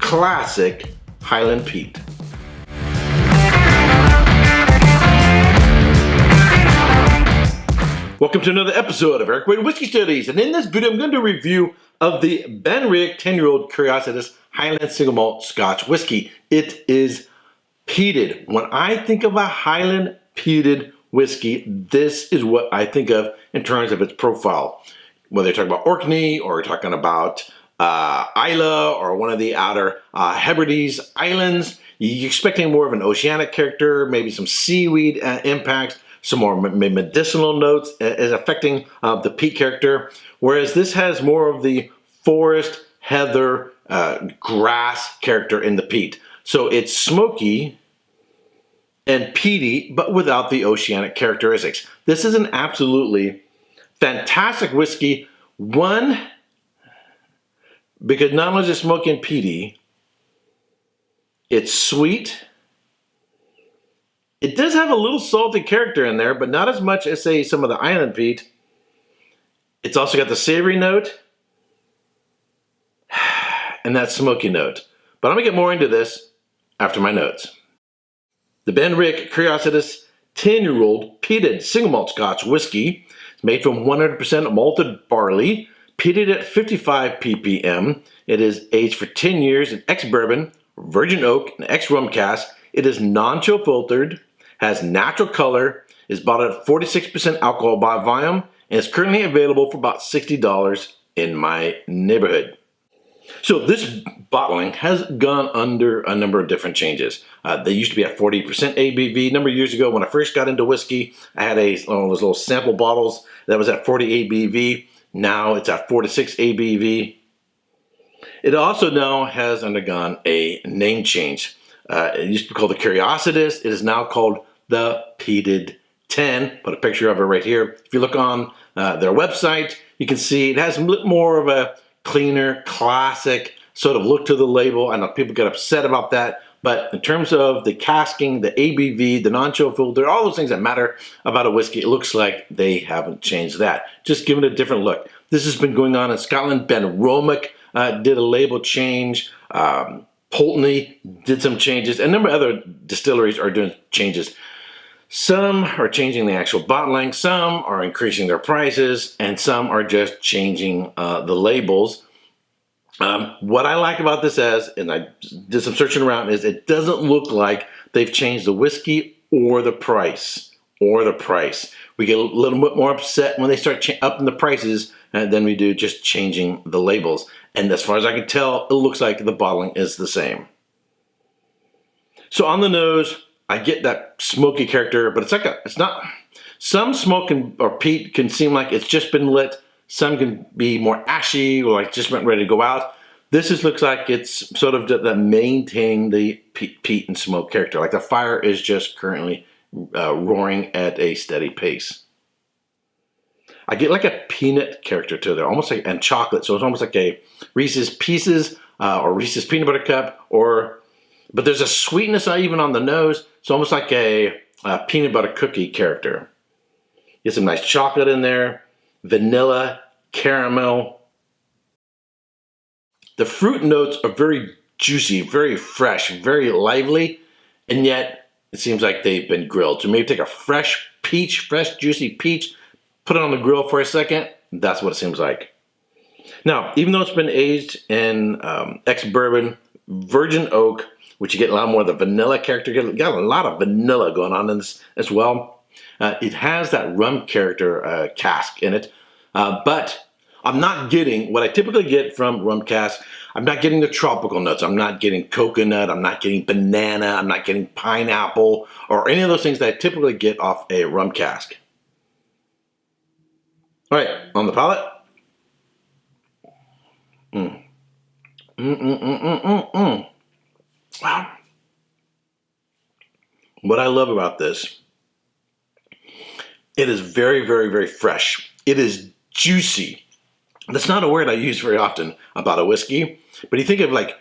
classic Highland Peat. Welcome to another episode of Erik Wait Whiskey Studies, and in this video I'm going to do a review of the BenRiach 10-year-old Curiositas Highland Single Malt Scotch Whisky. It is peated. When I think of a Highland peated whiskey, this is what I think of in terms of its profile. Whether you're talking about Orkney or you're talking about Islay or one of the outer Hebrides Islands, you're expecting more of an oceanic character, maybe some seaweed impacts, some more medicinal notes is affecting the peat character, whereas this has more of the forest, heather, grass character in the peat. So it's smoky and peaty, but without the oceanic characteristics. This is an absolutely fantastic whiskey. One, because not only is it smoky and peaty, it's sweet. It does have a little salty character in there, but not as much as, say, some of the island peat. It's also got the savory note and that smoky note. But I'm going to get more into this after my notes. The BenRiach Curiositas 10-year-old peated single malt Scotch whiskey is made from 100% malted barley, peated at 55 ppm. It is aged for 10 years in ex-bourbon, virgin oak, and ex-rum cask. It is non-chill filtered, has natural color, is bottled at 46% alcohol by volume, and is currently available for about $60 in my neighborhood. So this bottling has gone under a number of different changes. They used to be at 40% ABV. A number of years ago when I first got into whiskey, I had one of those little sample bottles that was at 40 ABV. Now it's at 46 ABV. It also now has undergone a name change. It used to be called the Curiositas. It is now called the Peated 10. Put a picture of it right here. If you look on their website, you can see it has a bit more of a cleaner, classic sort of look to the label. I know people get upset about that, but in terms of the casking, the ABV, the non-chill filter, all those things that matter about a whiskey, it looks like they haven't changed that. Just give it a different look. This has been going on in Scotland. BenRiach did a label change. Pulteney did some changes. A number of other distilleries are doing changes. Some are changing the actual bottling, some are increasing their prices, and some are just changing the labels. What I like about this and I did some searching around, is it doesn't look like they've changed the whiskey or the price. We get a little bit more upset when they start upping the prices than we do just changing the labels. And as far as I can tell, it looks like the bottling is the same. So on the nose, I get that smoky character, but it's not. Some smoke or peat can seem like it's just been lit. Some can be more ashy or like just ready to go out. This looks like it's sort of the maintaining the peat and smoke character. Like the fire is just currently roaring at a steady pace. I get like a peanut character to there, almost like, and chocolate. So it's almost like a Reese's Pieces or Reese's Peanut Butter Cup, but there's a sweetness even on the nose. It's almost like a peanut butter cookie character. Get some nice chocolate in there, vanilla, caramel. The fruit notes are very juicy, very fresh, very lively, and yet it seems like they've been grilled. So maybe take a fresh juicy peach, put it on the grill for a second. That's what it seems like. Now, even though it's been aged in ex-bourbon, virgin oak, which you get a lot more of the vanilla character, you got a lot of vanilla going on in this as well. It has that rum character cask in it, but I'm not getting what I typically get from rum cask. I'm not getting the tropical notes. I'm not getting coconut. I'm not getting banana. I'm not getting pineapple or any of those things that I typically get off a rum cask. All right, on the palate. Wow. What I love about this, it is very, very, very fresh. It is juicy. That's not a word I use very often about a whiskey, but you think of like,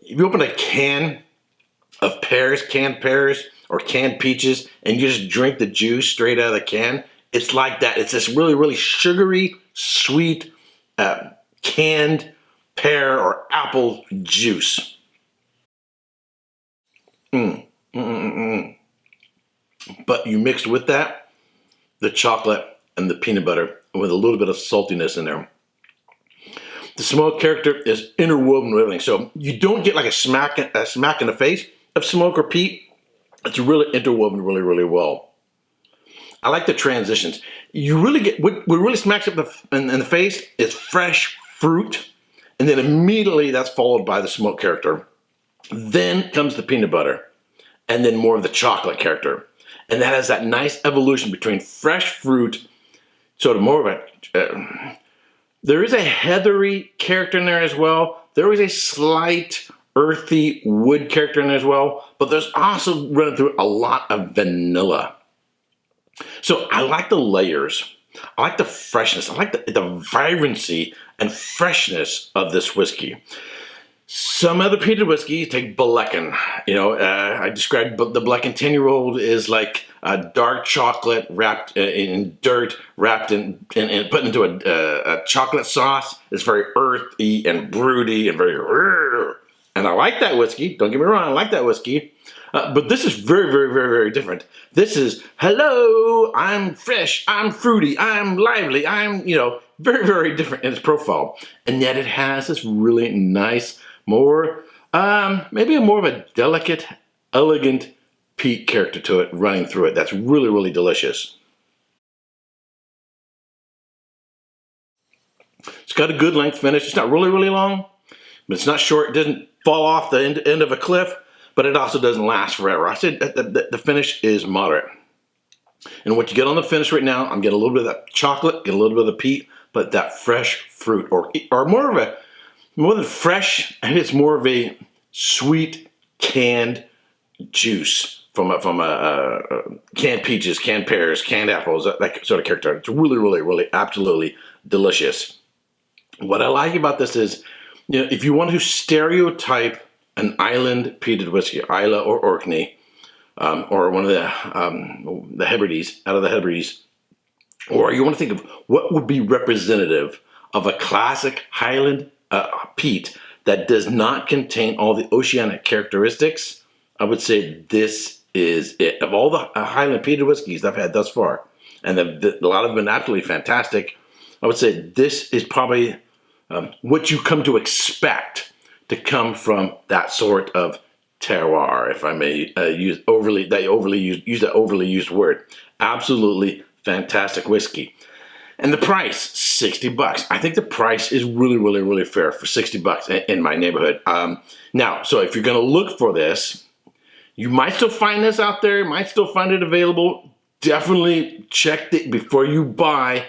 if you open a can of canned pears or canned peaches, and you just drink the juice straight out of the can, it's like that. It's this really, really sugary, sweet, canned pear or apple juice. Mm, mm, mm, mm. But you mixed with that the chocolate and the peanut butter with a little bit of saltiness in there. The smoke character is interwoven with everything, so you don't get like a smack in the face of smoke or peat. It's really interwoven really, really well. I like the transitions. You really get what really smacks up in the face is fresh fruit, and then immediately that's followed by the smoke character. Then comes the peanut butter, and then more of the chocolate character, and that has that nice evolution between fresh fruit, sort of more of a. There is a heathery character in there as well. There is a slight earthy wood character in there as well, but there's also running through a lot of vanilla. So I like the layers. I like the freshness. I like the vibrancy and freshness of this whiskey. Some other peated whiskey, take Blecken. I described the Blecken 10-year-old is like dark chocolate wrapped in dirt, wrapped in and put into a chocolate sauce. It's very earthy and broody and very. And I like that whiskey. Don't get me wrong, I like that whiskey. But this is very, very, very, very different. This is, hello, I'm fresh, I'm fruity, I'm lively, I'm, very, very different in its profile. And yet it has this really nice, maybe more of a delicate, elegant peat character to it running through it. That's really, really delicious. It's got a good length finish. It's not really, really long, but it's not short. It doesn't fall off the end of a cliff, but it also doesn't last forever. I said the finish is moderate. And what you get on the finish right now, I'm getting a little bit of that chocolate, get a little bit of the peat, but that fresh fruit, or more than fresh, it's more of a sweet canned juice from canned peaches, canned pears, canned apples, that sort of character. It's really, really, really absolutely delicious. What I like about this is, if you want to stereotype an island peated whiskey, Islay or Orkney, or one of the Hebrides, out of the Hebrides, or you want to think of what would be representative of a classic Highland peat that does not contain all the oceanic characteristics, I would say this is it. Of all the Highland peated whiskeys I've had thus far, and a lot of them have been absolutely fantastic, I would say this is probably what you come to expect to come from that sort of terroir, if I may use that overly used word. Absolutely fantastic whiskey. And the price, $60. I think the price is really, really, really fair for $60 in my neighborhood. Now, so if you're going to look for this, you might still find this out there. You might still find it available. Definitely check it before you buy.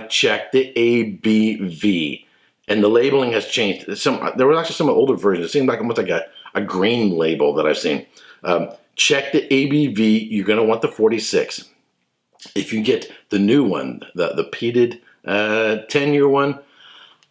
Check the ABV. And the labeling has changed. There were actually some older versions. It seemed like almost like a grain label that I've seen. Check the ABV. You're going to want the 46. If you get the new one, the peated 10-year one,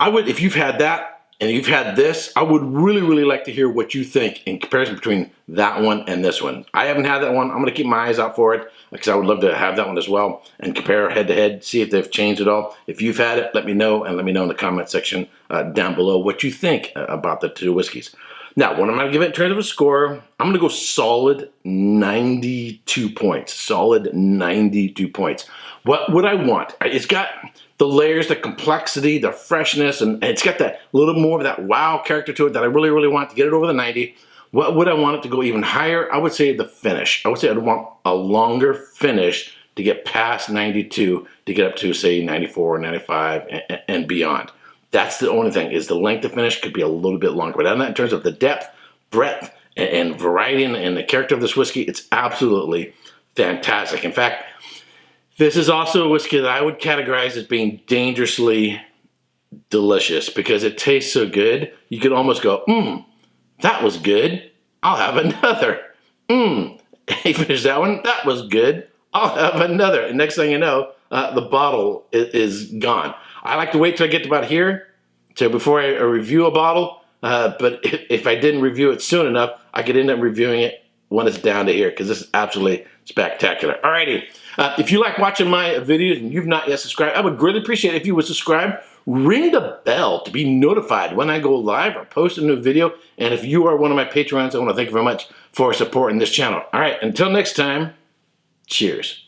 if you've had that and you've had this, I would really, really like to hear what you think in comparison between that one and this one. I haven't had that one. I'm going to keep my eyes out for it because I would love to have that one as well and compare head to head, see if they've changed at all. If you've had it, let me know, and let me know in the comment section down below what you think about the two whiskeys. Now, what I'm going to give it in terms of a score, I'm going to go solid 92 points. Solid 92 points. What would I want? It's got the layers, the complexity, the freshness, and it's got that little more of that wow character to it that I really, really want to get it over the 90. What would I want it to go even higher? I would say the finish. I would say I'd want a longer finish to get past 92 to get up to, say, 94, 95, and beyond. That's the only thing, is the length of finish could be a little bit longer. But in terms of the depth, breadth, and variety and the character of this whiskey, it's absolutely fantastic. In fact, this is also a whiskey that I would categorize as being dangerously delicious because it tastes so good. You could almost go, that was good. I'll have another. He finished that one. That was good. I'll have another. And next thing you know, the bottle is gone. I like to wait till I get to about here before I review a bottle. But if I didn't review it soon enough, I could end up reviewing it when it's down to here, because this is absolutely spectacular. Alrighty, if you like watching my videos and you've not yet subscribed, I would greatly appreciate it if you would subscribe. Ring the bell to be notified when I go live or post a new video. And if you are one of my patrons, I want to thank you very much for supporting this channel. All right, until next time, cheers.